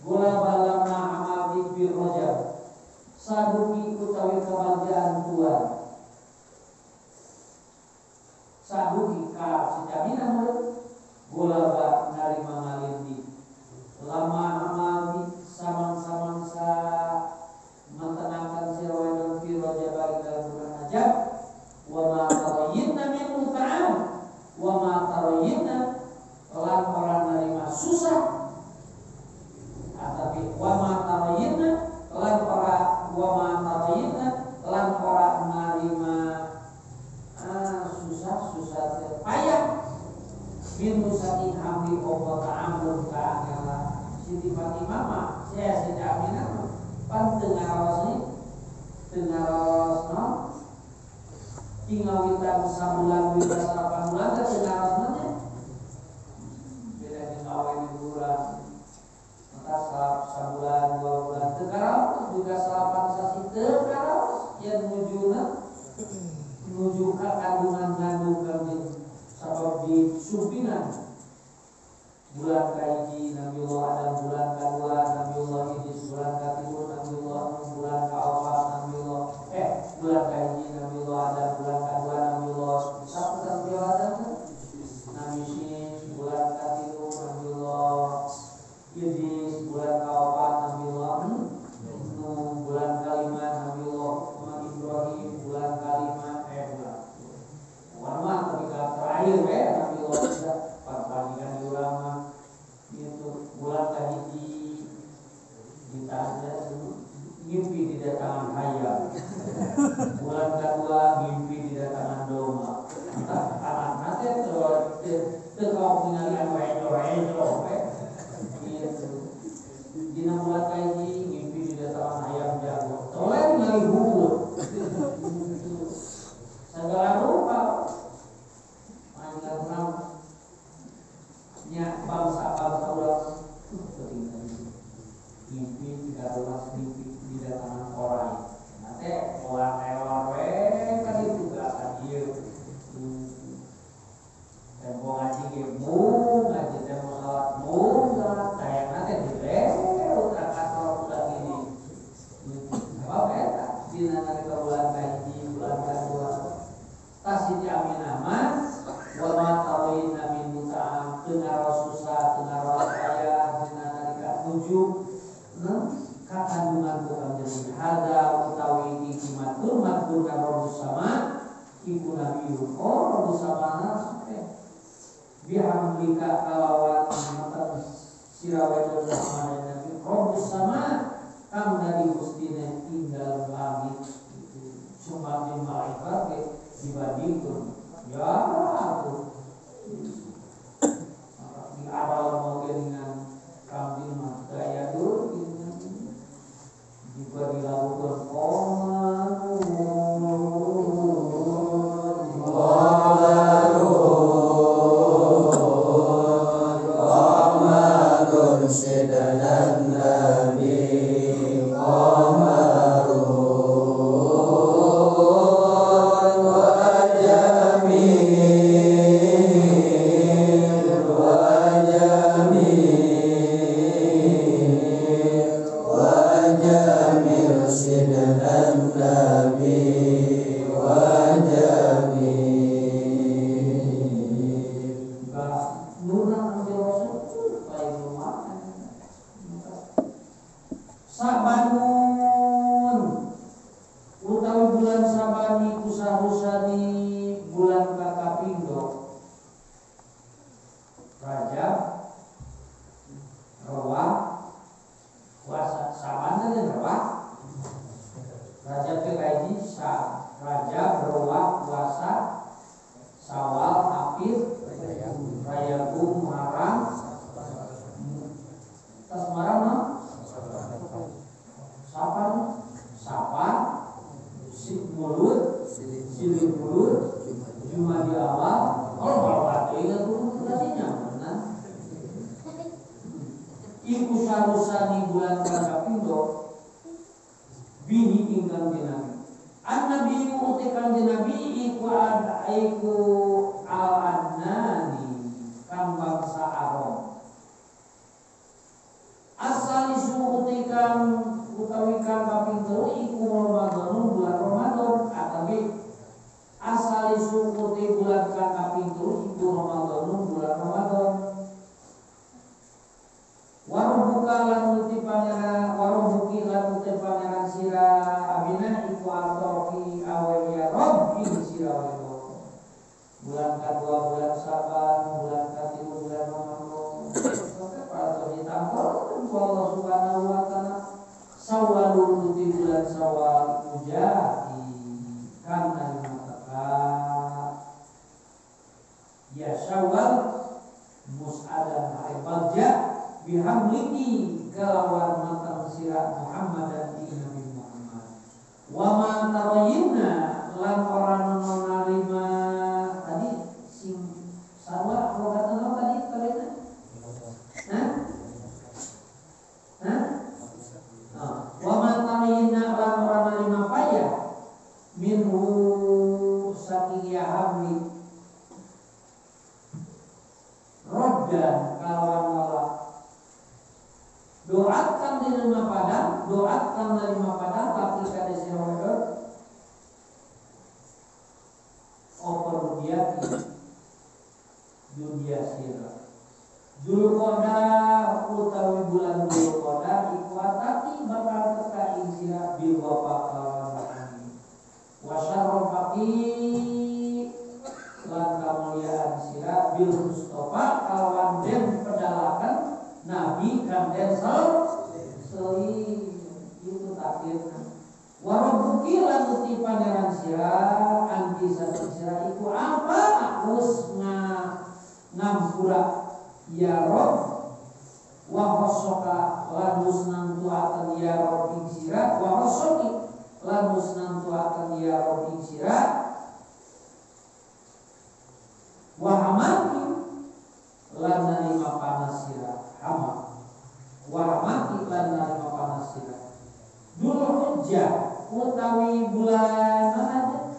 gula balama amati bir roja saduki utawi kebahagiaan Tuhan saduki ka sejamina mulut gula ba nari mangalindi lama amati samang-samang sa mentenangkan sirawan bir roja bagi dalam bulan ajab wa ma tarayinna min uta'am wa ma tarayinna lan orang nerima susah tapi wa ma tarayinna lan orang wa ma tarayinna lan orang nerima susah payah min musatin hamdi wa ta'amul ka'angala Siti Fatimah mah saya Siti Aminah pan dengar tinggal kita sabulan kita 8 bulan kan dengar rasanya beda dengan awal bulan maka sabulan 2 bulan tegarau juga salapan sasi tegarau yang menuju ke kandungan kandung sabab di sumpinan bulan kaiji Nabiullah Adam bulan kedua Nabiullah Idris bulan ketiga Nabiullah bulan keempat Nabiullah bulan kaiji Nabiullah Adam bulan kedua Nabiullah satu Nabiullah Adam Nabi Syekh bulan ketiga Nabiullah Idris bulan keempat Nabiullah bulan kelima Nabiullah Ibrahim bulan kelima bulan ketika terakhir Nabiullah sudah perbandingan di ulama itu bulan kahiji ditanya mimpi di datangan hayam bulan kedua mimpi di datangan doma anak nanti terkau ningali anu ejo gitu dina bulan kahiji mimpi di datangan hayam jago toleh ningali hubur segala rupa mangan nya bangsa ulang mimpi 13 mimpi di datangan orang nanti orang ewe kan itu gak akan dia tempo ngaji gemu ngaji tempo salatmu salat kayak nanti udah kasar udah gini apa beta di nanti ke bulan kaji bulan kedua tasiti aminah mas wa ma tawina min muta'am dengar susah dengar kaya dengar nalika tujuh kakandungan bukan jadi hada utawi ikimatur matur karo sama ibu nabi Rabbus sama bihamdika kalawan matan sirawedon Muhammad nabi Rabbus sama kang dari gustine tinggal langit cuma di malaikat dibandingkan ya aku di awal mau dengan kambing mah gaya dulu juga dilakukan sedanan nabi qamarun wa bulan Saban iku sahusani bulan kakapindo Rajab Rewah puasa Saban dan Rewah Rajab ke kaji Rajab Rewah puasa Sawal Apil Rayagung Muharram tas Muharram no? Sapan Mulut Silih mulut Jumadi awal kalau bawa ingat dulu kasihnya mana iku sarusani bulan kakapindo bini ingkang dinabi an-nabi utekan dinabi iku al-adnani kang bangsa Arom asal isu utekan utawi kang kapindo iku Ramadan bulan Ramadan atawi asal isu uti bulan kang kapindo iku Ramadan bulan Ramadan warubuka lan uti pangeran warubuki lan uti pangeran sira abina iku atoki awaya rob ing sira wae bulan kedua bulan Saban bulan ketiga bulan Ramadan oke para ditampol Allah Subhanahu wa taala Sawalul uti bulan Sawal mujati kana mataka ya Syawal mus'adan haibalja bihamliki kalawan matang sirah Muhammad dan Nabi Muhammad wa ma tarayina lan orang menarima tadi sing sarwa kalau kata tadi tarayina wa ma tarayina lan orang menarima payah minhu saking ya hamli roddan kalawan nolak doakan diterima padang tapi kada sirah oper dunia sirah Zulqa'dah utawi bulan Zulqa'dah iku atati bakal teka ing sirah bil wafaqan wasyarrafaqi lan kamuliaan sirah bil Mustafa kalawan den pedalakan Nabi kan den itu takdirna warabuki lan uti pangeran sirah anti satu sirah iku apa us ngampura ya Rob wa hosoka lan musnan tuatan ya Rob ing sirah wa hosoki lan musnan tuatan ya Rob ing sirah wa hamaki lan narima panas sirah hamak wa hamaki lan narima panas sirah Dzulhijjah utawi bulan mana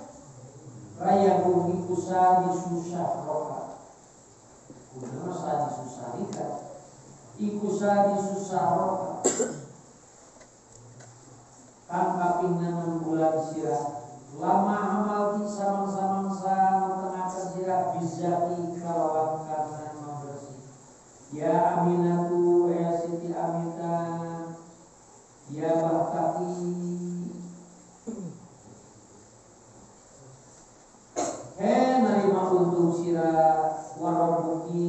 raya bumi kusa disusah roka kuda masa disusah ikan ikusa disusah roka kan kapingan bulan sirah lama amal di samang-samang tengah sirah bizaki kalawan karena membersih ya Aminatu ya Siti Aminah ya Bahtati narima untung sirah warabuki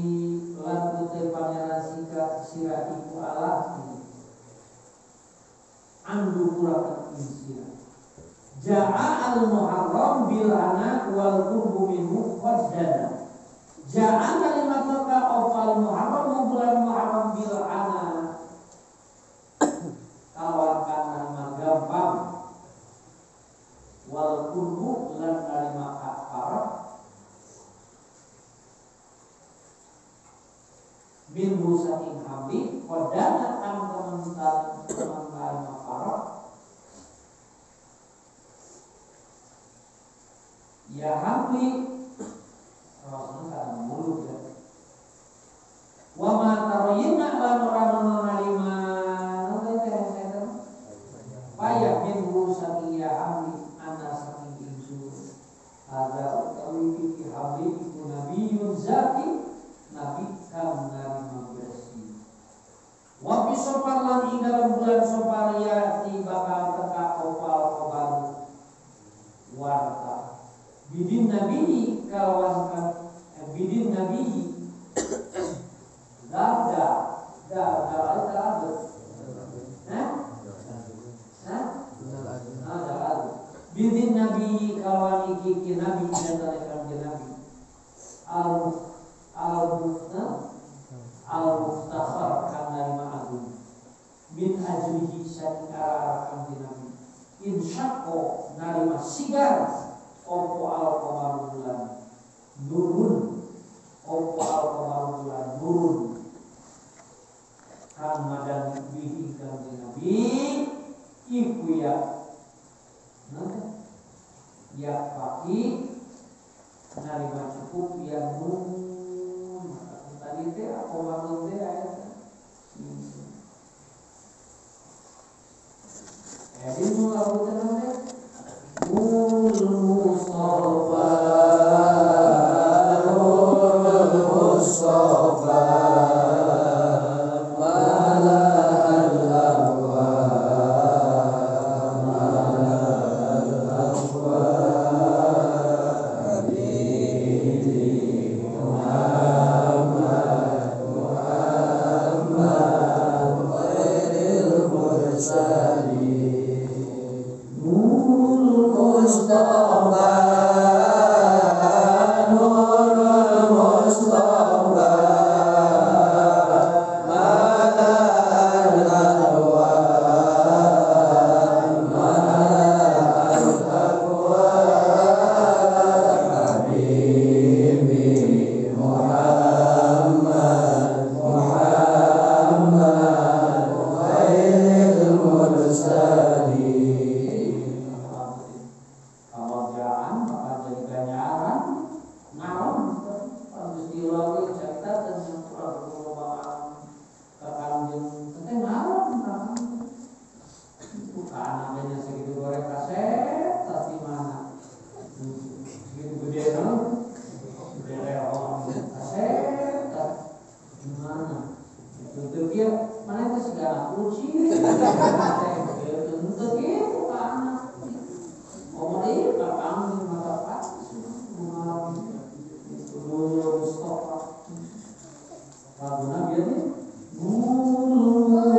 lan utai pangeran sirah iku alati andu kurakan insirah ja'a al-muharram bilana wal qurbu minhu qaddana ja'a kalimataka opal muharram bulan muharram bilana kawakan nama gampang wal qurbu lan kalima akbar minhu saking hamli qaddana kan teman-teman mafarah ya hamli Rasulullah kan mulut ya wa ma tarayina lan orang lima payah minhu saking ya hamli ana saking insu ada utawi iki hamli iku nabiyun zaki nabi kang narima bersih wa fi safar lan ing dalam bulan safar ya ti bakal teka opal obaru warta bidin nabi kalawan bidin nabi bidin nabi kalawan iki nabi dan nabi al-muftahar kana ma'agun min ajlihi saking arah nabi insyaqo narima sigar opo al-qamar bulan nurun opo al-qamar bulan nurun kang madan bihi kanjeng nabi iku ya paki narima cukup yang nun tadi teh apa maksud teh ayat jadi mau lagu tenang deh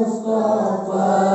Mustafa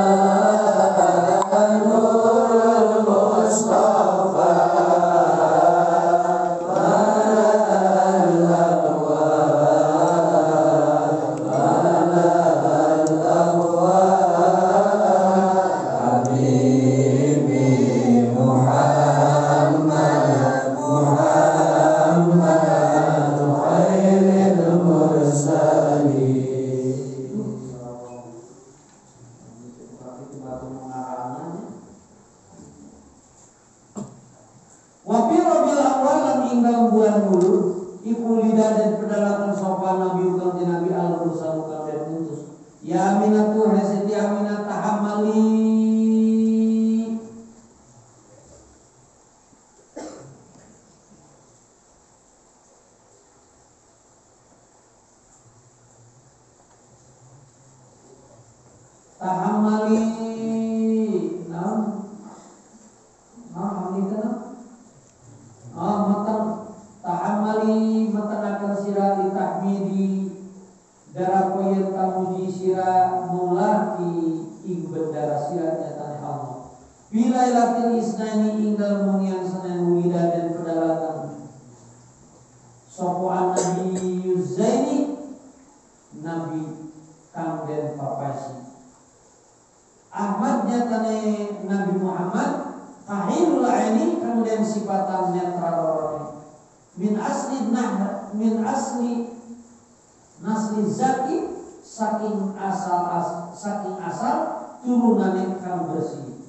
saking asal turunane kang bersih.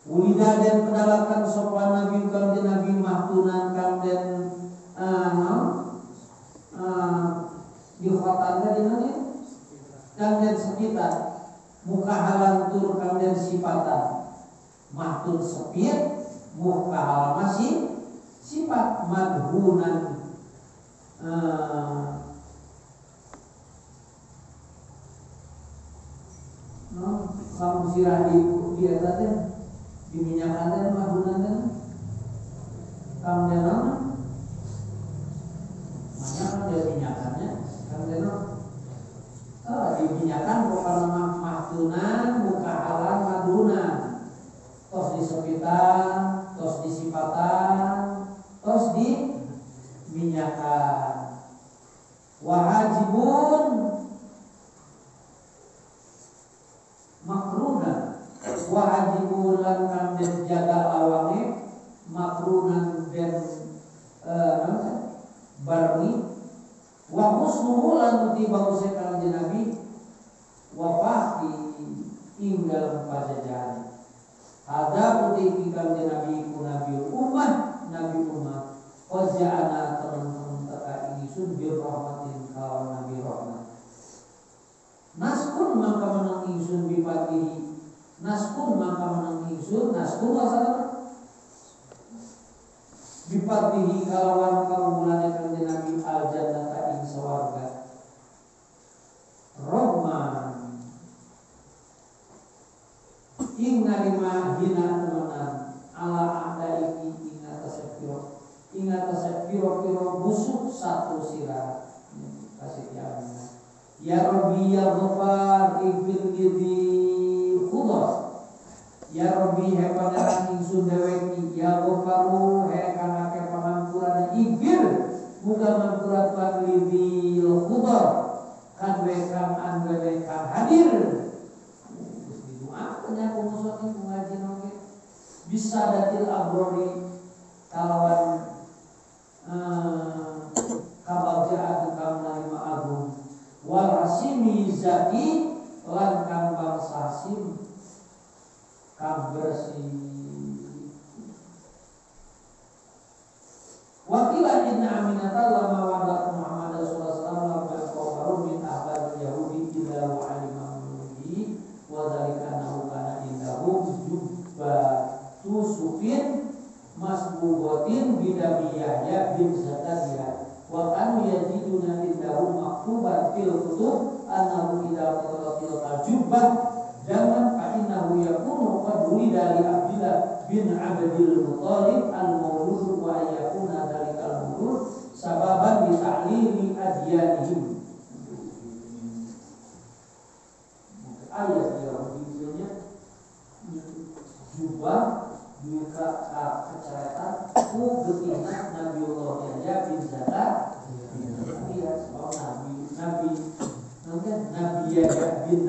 Ulida dan pedalakan sopan nabi kang nabi mahtunan kang den di khotanda di nanti kang den sepitan muka halantur kang den sipatan mahtun sepit muka hal masih sifat madhunan kamu sirah di atasnya di minyak ada madhunan Kang Denon mana kan dia minyakannya Kang Denon diminyakan bukan mahtunan muka halan madunan tos disepitan tos disipatan tos di minyakan wahajibun makrunan wahajibun lan kang den jaga lawange makrunan den barni wa husnuhu lan uti bagusé kanjeng Nabi wa fahdi ing dalem pajajaran ada uti kanjeng Nabi ku nabi ummah nabi ummah qajana teman-teman teka ingsun bi rahmatin kawan nabi rahmat naskun maka menang ingsun bi fatihi naskun maka menang ingsun naskun masalah bi fatihi kalawan kawulane kanjeng Nabi al jannata ing sawarga rahman ing narima hina temenan ala ada iki ing atas piro busuk satu sirah kasih ya Rabbi ya Ghafar ighfir li khudar ya Rabbi he pangeran ingsun deweki ya Ghafaru he kana ke pangampuran ighfir muga mampuran li khudar kan wekan an wekan hadir doanya pengusul ini ngaji nongke bisa datil abrori kalawan kabagjaan kang narima agung wal hasimi zaki lan kang bangsa hasim kang bersih wakila inna aminata lama wadat Muhammad sallallahu alaihi wasallam lam yaqaru min ahbab yahudi illa wa alimahi wa dzalika annahu kana indahum jubbatu sufin masbubatin bidamiyah ya bin Zakaria wa kanu yajiduna indahum maktuban fil kutub annahu idza qatalatil jubbah zaman fa innahu yakunu qad wulida li Abdillah bin Abdil Muthalib al-mawlud wa yakuna dalikal mawlud sababan bi ta'limi adyanihim ayat Yahudinya jubah duka kecerahan ku getina Nabiullah Yahya bin Zakaria Nabi Yahya bin